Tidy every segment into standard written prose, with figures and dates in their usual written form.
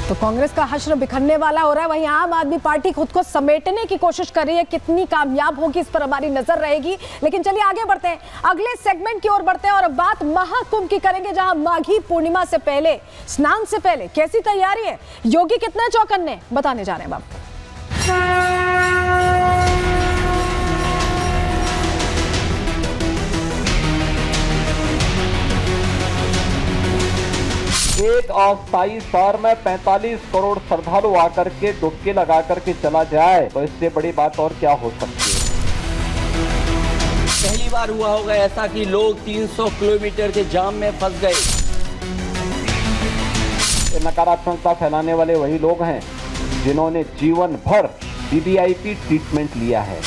तो कांग्रेस का हश्र बिखरने वाला हो रहा है, वहीं आम आदमी पार्टी खुद को समेटने की कोशिश कर रही है। कितनी कामयाब होगी इस पर हमारी नजर रहेगी। लेकिन चलिए आगे बढ़ते हैं, अगले सेगमेंट की ओर बढ़ते हैं और बात महाकुंभ की करेंगे, जहां माघी पूर्णिमा से पहले, स्नान से पहले कैसी तैयारी है, योगी कितने चौकन्ने, बताने जा रहे हैं बाबू। एक अस्थायी शहर में 45 करोड़ श्रद्धालु आकर के डुबकी लगा करके चला जाए तो इससे बड़ी बात और क्या हो सकती है। पहली बार हुआ होगा ऐसा कि लोग 300 किलोमीटर के जाम में फंस गए। नकारात्मकता फैलाने वाले वही लोग हैं जिन्होंने जीवन भर वीवीआईपी ट्रीटमेंट लिया है।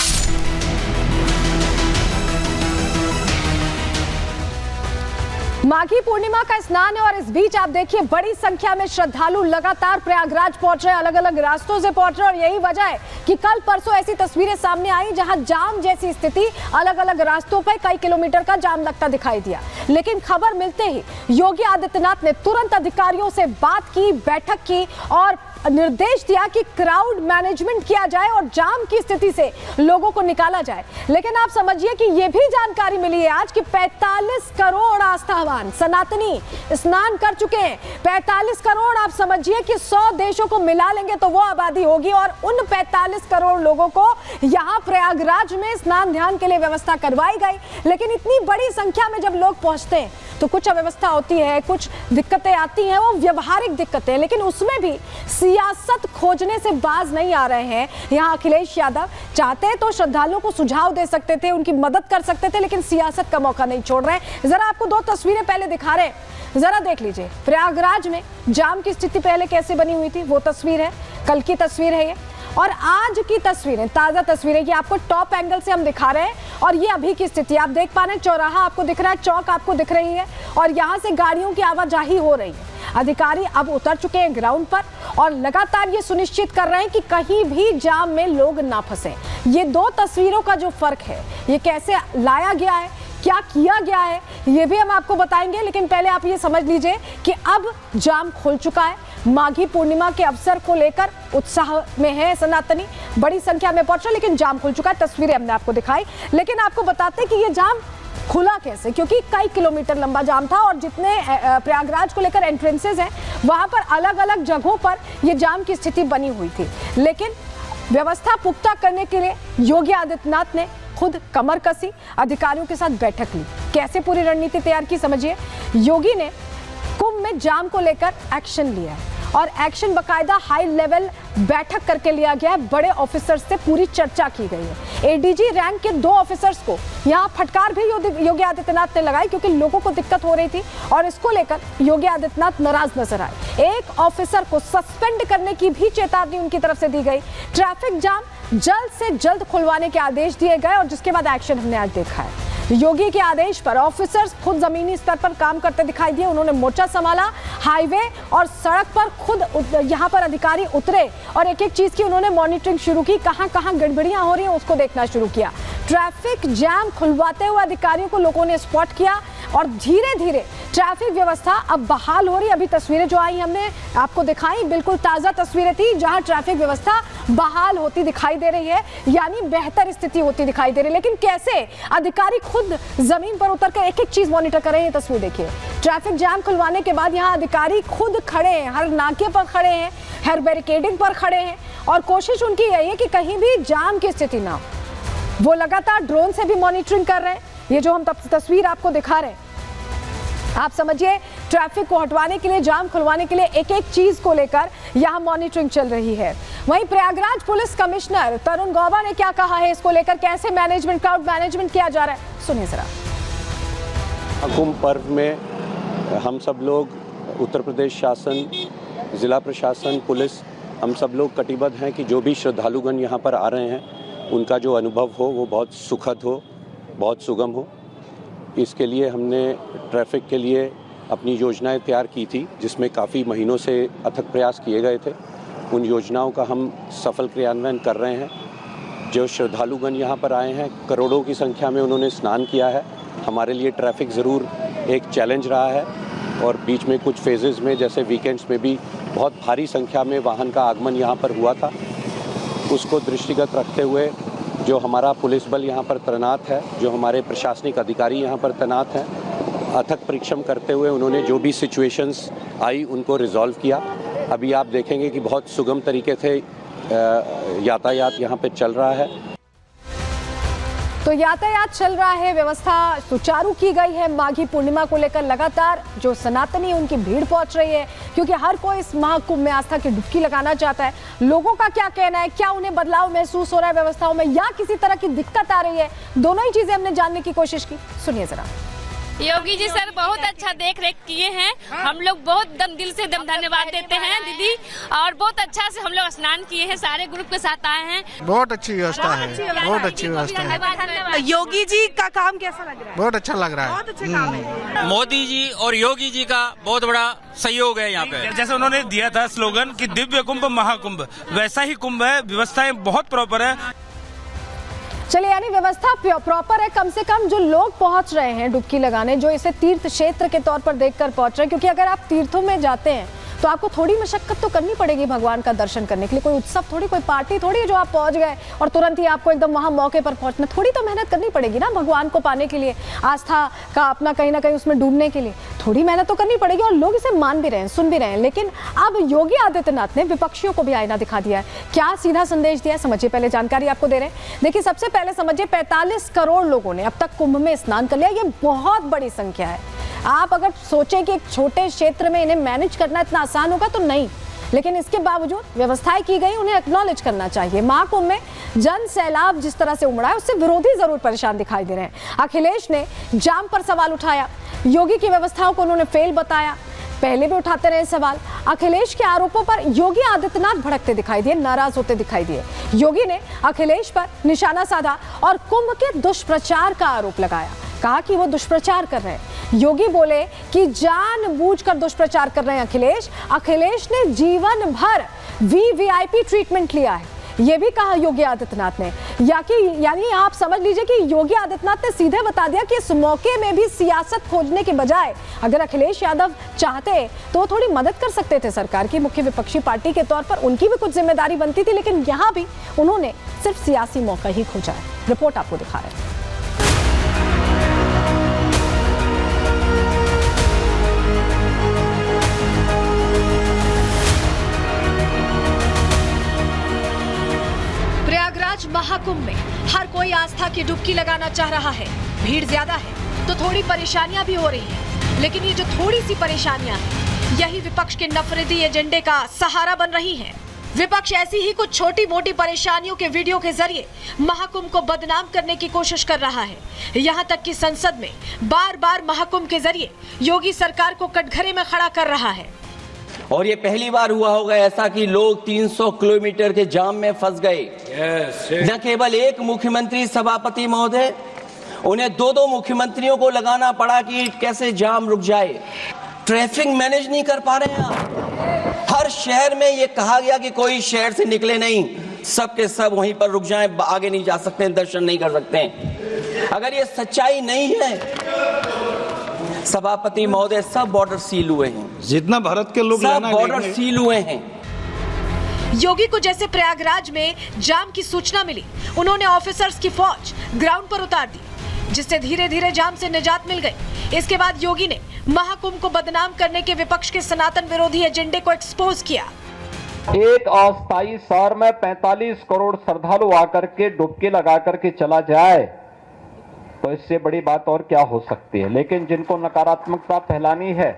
माघी पूर्णिमा का स्नान है और इस बीच आप देखिए बड़ी संख्या में श्रद्धालु लगातार प्रयागराज पहुंच रहे हैं, अलग अलग रास्तों से पहुंच रहे हैं। और यही वजह है कि कल परसों ऐसी तस्वीरें सामने आई जहां जाम जैसी स्थिति, अलग अलग रास्तों पर कई किलोमीटर का जाम लगता दिखाई दिया। लेकिन खबर मिलते ही योगी आदित्यनाथ ने तुरंत अधिकारियों से बात की, बैठक की और निर्देश दिया कि क्राउड मैनेजमेंट किया जाए और जाम की स्थिति से लोगों को निकाला जाए। लेकिन आप समझिए कि यह भी जानकारी मिली है आज कि 45 करोड़ आस्थावान सनातनी स्नान कर चुके हैं। 45 करोड़, आप समझिए कि 100 देशों को मिला लेंगे तो वो आबादी होगी और उन 45 करोड़ लोगों को यहाँ प्रयागराज में स्नान ध्यान के लिए व्यवस्था करवाई गई। लेकिन इतनी बड़ी संख्या में जब लोग पहुंचते हैं तो कुछ अव्यवस्था होती है, कुछ दिक्कतें आती हैं, वो व्यवहारिक दिक्कतें, लेकिन उसमें भी सियासत खोजने से बाज नहीं आ रहे हैं। यहाँ अखिलेश यादव चाहते तो श्रद्धालुओं को सुझाव दे सकते थे, उनकी मदद कर सकते थे, लेकिन सियासत का मौका नहीं छोड़ रहे हैं। जरा आपको दो तस्वीरें पहले दिखा रहे हैं, जरा देख लीजिए प्रयागराज में जाम की स्थिति पहले कैसे बनी हुई थी, वो तस्वीर है, कल की तस्वीर है ये, और आज की तस्वीरें, ताजा तस्वीरें की आपको टॉप एंगल से हम दिखा रहे हैं। और ये अभी की स्थिति आप देख पा रहे हैं, चौराहा आपको दिख रहा है, चौक आपको दिख रही है और यहाँ से गाड़ियों की आवाजाही हो रही है। अधिकारी अब उतर चुके हैं ग्राउंड पर और लगातार ये सुनिश्चित कर रहे हैं कि कहीं भी जाम में लोग ना फंसे। ये दो तस्वीरों का जो फर्क है, ये कैसे लाया गया है, क्या किया गया है, ये भी हम आपको बताएंगे। लेकिन पहले आप ये समझ लीजिए कि अब जाम खुल चुका है। माघी पूर्णिमा के अवसर को लेकर उत्साह में है सनातनी, बड़ी संख्या में पहुंच रहे, लेकिन जाम खुल चुका है। तस्वीरें हमने आपको दिखाई, लेकिन आपको बताते कि ये जाम खुला कैसे, क्योंकि कई किलोमीटर लंबा जाम था और जितने प्रयागराज को लेकर एंट्रेंसेस हैं वहां पर अलग अलग जगहों पर ये जाम की स्थिति बनी हुई थी। लेकिन व्यवस्था पुख्ता करने के लिए योगी आदित्यनाथ ने खुद कमर कसी, अधिकारियों के साथ बैठक ली। कैसे पूरी रणनीति तैयार की समझिए। योगी ने कुंभ में जाम को लेकर एक्शन लिया है और एक्शन बकायदा हाई लेवल बैठक करके लिया गया है। बड़े ऑफिसर्स से पूरी चर्चा की गई है। एडीजी रैंक के 2 ऑफिसर्स को यहाँ फटकार भी योगी आदित्यनाथ ने लगाई, क्योंकि लोगों को दिक्कत हो रही थी और इसको लेकर योगी आदित्यनाथ नाराज नजर आए। एक ऑफिसर को सस्पेंड करने की भी चेतावनी उनकी तरफ से दी गई। ट्रैफिक जाम जल्द से जल्द खुलवाने के आदेश दिए गए और जिसके बाद एक्शन हमने आज देखा है। योगी के आदेश पर ऑफिसर्स खुद जमीनी स्तर पर काम करते दिखाई दिए। उन्होंने मोर्चा संभाला, हाईवे और सड़क पर खुद यहाँ पर अधिकारी उतरे और एक एक चीज की उन्होंने मॉनिटरिंग शुरू की। कहाँ कहाँ गड़बड़ियां हो रही हैं उसको देखना शुरू किया। ट्रैफिक जैम खुलवाते हुए अधिकारियों को लोगों ने स्पॉट किया और धीरे धीरे ट्रैफिक व्यवस्था अब बहाल हो रही। अभी तस्वीरें जो आई हमने आपको दिखाई, बिल्कुल ताजा तस्वीरें थी जहां ट्रैफिक व्यवस्था बहाल होती दिखाई दे रही है, यानी बेहतर स्थिति होती दिखाई दे रही है। लेकिन कैसे अधिकारी खुद जमीन पर उतरकर एक एक चीज मॉनिटर कर रहे हैं, ये तस्वीर देखिए। ट्रैफिक जाम खुलवाने के बाद यहाँ अधिकारी खुद खड़े हैं, हर नाके पर खड़े हैं, हर बैरिकेडिंग पर खड़े हैं और कोशिश उनकी यही है कि कहीं भी जाम की स्थिति ना हो। वो लगातार ड्रोन से भी मॉनिटरिंग कर रहे हैं। ये जो हम तस्वीर आपको दिखा रहे हैं, आप समझिए ट्रैफिक को हटवाने के लिए, जाम खुलवाने के लिए एक एक चीज को लेकर यहां मॉनिटरिंग चल रही है। वहीं प्रयागराज पुलिस कमिश्नर तरुण गौबा ने क्या कहा है इसको लेकर, कैसे मैनेजमेंट, क्राउड मैनेजमेंट किया जा रहा है, सुनिए जरा। कुंभ पर्व में हम सब लोग, उत्तर प्रदेश शासन, जिला प्रशासन, पुलिस, हम सब लोग कटिबद्ध हैं कि जो भी श्रद्धालुगण यहाँ पर आ रहे हैं उनका जो अनुभव हो वो बहुत सुखद हो, बहुत सुगम हो। इसके लिए हमने ट्रैफिक के लिए अपनी योजनाएं तैयार की थी, जिसमें काफ़ी महीनों से अथक प्रयास किए गए थे। उन योजनाओं का हम सफल क्रियान्वयन कर रहे हैं। जो श्रद्धालुगण यहाँ पर आए हैं, करोड़ों की संख्या में उन्होंने स्नान किया है। हमारे लिए ट्रैफिक ज़रूर एक चैलेंज रहा है और बीच में कुछ फेजेस में, जैसे वीकेंड्स में भी बहुत भारी संख्या में वाहन का आगमन यहाँ पर हुआ था। उसको दृष्टिगत रखते हुए जो हमारा पुलिस बल यहाँ पर तैनात है, जो हमारे प्रशासनिक अधिकारी यहाँ पर तैनात हैं, अथक परिश्रम करते हुए उन्होंने जो भी सिचुएशंस आई उनको रिजॉल्व किया। अभी आप देखेंगे कि बहुत सुगम तरीके से यातायात यहाँ पे चल रहा है। तो यातायात चल रहा है, व्यवस्था सुचारू की गई है। माघी पूर्णिमा को लेकर लगातार जो सनातनी उनकी भीड़ पहुंच रही है, क्योंकि हर कोई इस महाकुंभ में आस्था की डुबकी लगाना चाहता है। लोगों का क्या कहना है, क्या उन्हें बदलाव महसूस हो रहा है व्यवस्थाओं में, या किसी तरह की दिक्कत आ रही है, दोनों ही चीजें हमने जानने की कोशिश की। सुनिए जरा। योगी जी सर बहुत अच्छा देख रेख किए हैं, हम लोग बहुत दिल से धन्यवाद देते हैं दीदी, और बहुत अच्छा से हम लोग स्नान किए हैं, सारे ग्रुप के साथ आए हैं। बहुत अच्छी व्यवस्था है, बहुत अच्छी व्यवस्था है। योगी जी का काम कैसा लग रहा है? बहुत अच्छा लग रहा है, बहुत अच्छा काम है। मोदी जी और योगी जी का बहुत बड़ा सहयोग है यहाँ पे। जैसे उन्होंने दिया था स्लोगन कि दिव्य कुंभ महाकुंभ, वैसा ही कुंभ है, व्यवस्थाएं बहुत प्रॉपर है। चलिए, यानी व्यवस्था प्रॉपर है। कम से कम जो लोग पहुंच रहे हैं डुबकी लगाने, जो इसे तीर्थ क्षेत्र के तौर पर देखकर पहुंच रहे हैं, क्योंकि अगर आप तीर्थों में जाते हैं तो आपको थोड़ी मशक्कत तो करनी पड़ेगी भगवान का दर्शन करने के लिए। कोई उत्सव थोड़ी, कोई पार्टी थोड़ी है जो आप पहुंच गए और तुरंत ही आपको एकदम वहां मौके पर पहुंचना। थोड़ी तो मेहनत करनी पड़ेगी ना भगवान को पाने के लिए, आस्था का अपना कहीं ना कहीं उसमें डूबने के लिए थोड़ी मेहनत तो करनी पड़ेगी। और लोग इसे मान भी रहे हैं, सुन भी रहे हैं। लेकिन अब योगी आदित्यनाथ ने विपक्षियों को भी आईना दिखा दिया है। क्या सीधा संदेश दिया है, समझिए। पहले जानकारी आपको दे रहे हैं। देखिए, सबसे पहले समझिए, 45 करोड़ लोगों ने अब तक कुंभ में स्नान कर लिया। ये बहुत बड़ी संख्या है। आप अगर सोचें कि एक छोटे क्षेत्र में इन्हें मैनेज करना इतना आसान होगा तो नहीं, लेकिन इसके बावजूद व्यवस्थाएं की गई, उन्हें एक्नॉलेज करना चाहिए। महाकुंभ में जन सैलाब जिस तरह से उमड़ा है, उससे विरोधी जरूर परेशान दिखाई दे रहे हैं। अखिलेश ने जाम पर सवाल उठाया, योगी की व्यवस्थाओं को उन्होंने फेल बताया। पहले भी उठाते रहे सवाल। अखिलेश के आरोपों पर योगी आदित्यनाथ भड़कते दिखाई दिए, नाराज होते दिखाई दिए। योगी ने अखिलेश पर निशाना साधा और कुंभ के दुष्प्रचार का आरोप लगाया। कहा कि वो दुष्प्रचार कर रहे हैं। योगी बोले कि जानबूझकर दुष्प्रचार कर रहे हैं अखिलेश। अखिलेश ने जीवन भर वीवीआईपी ट्रीटमेंट लिया है, ये भी कहा योगी आदित्यनाथ ने। यानी आप समझ लीजिए कि योगी आदित्यनाथ ने सीधे बता दिया कि इस मौके में भी सियासत खोजने के बजाय अगर अखिलेश यादव चाहते तो थोड़ी मदद कर सकते थे सरकार की। मुख्य विपक्षी पार्टी के तौर पर उनकी भी कुछ जिम्मेदारी बनती थी, लेकिन यहाँ भी उन्होंने सिर्फ सियासी मौका ही खोजा है। रिपोर्ट आपको दिखा रहे हैं। प्रयागराज महाकुंभ में हर कोई आस्था की डुबकी लगाना चाह रहा है। भीड़ ज्यादा है तो थोड़ी परेशानियां भी हो रही हैं, लेकिन ये जो थोड़ी सी परेशानियां हैं, यही विपक्ष के नफरती एजेंडे का सहारा बन रही हैं। विपक्ष ऐसी ही कुछ छोटी मोटी परेशानियों के वीडियो के जरिए महाकुंभ को बदनाम करने की कोशिश कर रहा है। यहाँ तक कि संसद में बार बार महाकुंभ के जरिए योगी सरकार को कटघरे में खड़ा कर रहा है। और ये पहली बार हुआ होगा ऐसा कि लोग 300 किलोमीटर के जाम में फंस गए। न केवल एक मुख्यमंत्री सभापति महोदय, उन्हें दो मुख्यमंत्रियों को लगाना पड़ा कि कैसे जाम रुक जाए। ट्रैफिक मैनेज नहीं कर पा रहे हैं आप। हर शहर में ये कहा गया कि कोई शहर से निकले नहीं, सब के सब वहीं पर रुक जाएं, आगे नहीं जा सकते, दर्शन नहीं कर सकते। अगर ये सच्चाई नहीं है सभापति महोदय, सब बॉर्डर सील हुए हैं, जितना भारत के लोग सब बॉर्डर सील हुए हैं। योगी को जैसे प्रयागराज में जाम की सूचना मिली, उन्होंने ऑफिसर्स की फौज ग्राउंड पर उतार दी, जिससे धीरे धीरे जाम से निजात मिल गई। इसके बाद योगी ने महाकुंभ को बदनाम करने के विपक्ष के सनातन विरोधी एजेंडे को एक्सपोज किया। एक अस्थायी शहर में 45 करोड़ श्रद्धालु आकर के डुबकी लगा करके चला जाए तो इससे बड़ी बात और क्या हो सकती है। लेकिन जिनको नकारात्मकता फैलानी है,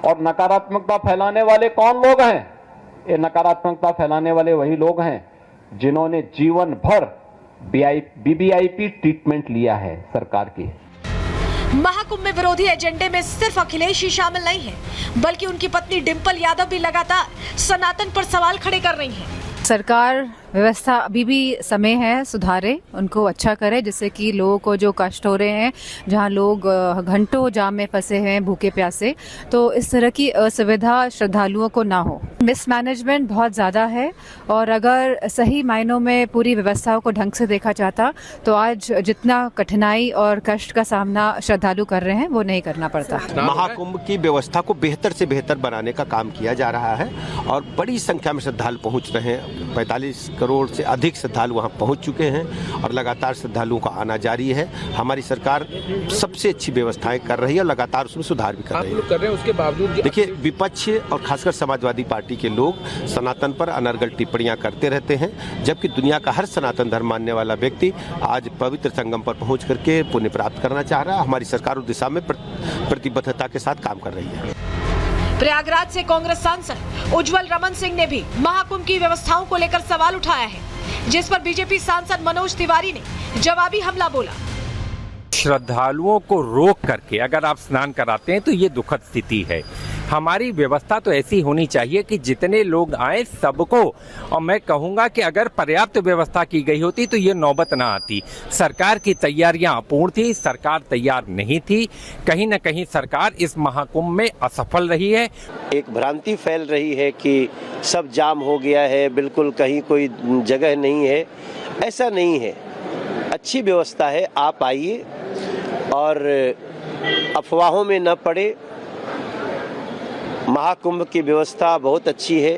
और नकारात्मकता फैलाने वाले कौन लोग हैं? ये नकारात्मकता फैलाने वाले वही लोग हैं जिन्होंने जीवन भर वीवीआईपी ट्रीटमेंट लिया है सरकार की। महाकुंभ में विरोधी एजेंडे में सिर्फ अखिलेश ही शामिल नहीं है, बल्कि उनकी पत्नी डिंपल यादव भी लगातार सनातन पर सवाल खड़े कर रही हैं। सरकार व्यवस्था अभी भी समय है सुधारे, उनको अच्छा करे, जिससे कि लोगों को जो कष्ट हो रहे हैं, जहां लोग घंटों जाम में फंसे हैं भूखे प्यासे, तो इस तरह की असुविधा श्रद्धालुओं को ना हो। मिसमैनेजमेंट बहुत ज़्यादा है और अगर सही मायनों में पूरी व्यवस्थाओं को ढंग से देखा जाता तो आज जितना कठिनाई और कष्ट का सामना श्रद्धालु कर रहे हैं वो नहीं करना पड़ता। महाकुंभ की व्यवस्था को बेहतर से बेहतर बनाने का काम किया जा रहा है और बड़ी संख्या में श्रद्धालु पहुंच रहे हैं। 45 करोड़ से अधिक श्रद्धालु वहां पहुंच चुके हैं और लगातार श्रद्धालुओं का आना जारी है। हमारी सरकार सबसे अच्छी व्यवस्थाएं कर रही है और लगातार उसमें सुधार भी कर रही है। उसके बावजूद देखिए, विपक्ष और खासकर समाजवादी पार्टी के लोग सनातन पर अनर्गल टिप्पणियां करते रहते हैं, जबकि दुनिया का हर सनातन धर्म मानने वाला व्यक्ति आज पवित्र संगम पर पहुंच करके पुण्य प्राप्त करना चाह रहा है। हमारी सरकार उस दिशा में प्रतिबद्धता के साथ काम कर रही है। प्रयागराज से कांग्रेस सांसद उज्जवल रमन सिंह ने भी महाकुंभ की व्यवस्थाओं को लेकर सवाल उठाया है, जिस पर बीजेपी सांसद मनोज तिवारी ने जवाबी हमला बोला। श्रद्धालुओं को रोक करके अगर आप स्नान कराते हैं तो ये दुखद स्थिति है। हमारी व्यवस्था तो ऐसी होनी चाहिए कि जितने लोग आए सबको, और मैं कहूँगा कि अगर पर्याप्त व्यवस्था की गई होती तो ये नौबत ना आती। सरकार की तैयारियां अपूर्ण थी, सरकार तैयार नहीं थी, कहीं न कहीं सरकार इस महाकुंभ में असफल रही है। एक भ्रांति फैल रही है कि सब जाम हो गया है, बिल्कुल कहीं कोई जगह नहीं है। ऐसा नहीं है, अच्छी व्यवस्था है। आप आइए और अफवाहों में न पड़े। महाकुंभ की व्यवस्था बहुत अच्छी है।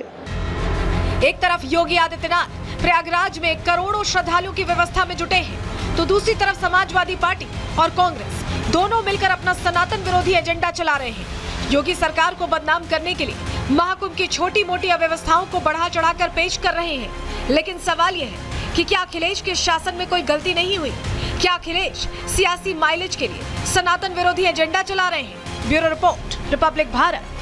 एक तरफ योगी आदित्यनाथ प्रयागराज में करोड़ों श्रद्धालुओं की व्यवस्था में जुटे हैं, तो दूसरी तरफ समाजवादी पार्टी और कांग्रेस दोनों मिलकर अपना सनातन विरोधी एजेंडा चला रहे हैं। योगी सरकार को बदनाम करने के लिए महाकुंभ की छोटी मोटी अव्यवस्थाओं को बढ़ा चढ़ाकर पेश कर रहे हैं। लेकिन सवाल यह है कि क्या अखिलेश के शासन में कोई गलती नहीं हुई? क्या अखिलेश सियासी माइलेज के लिए सनातन विरोधी एजेंडा चला रहे हैं? Bureau report, Republic Bharat.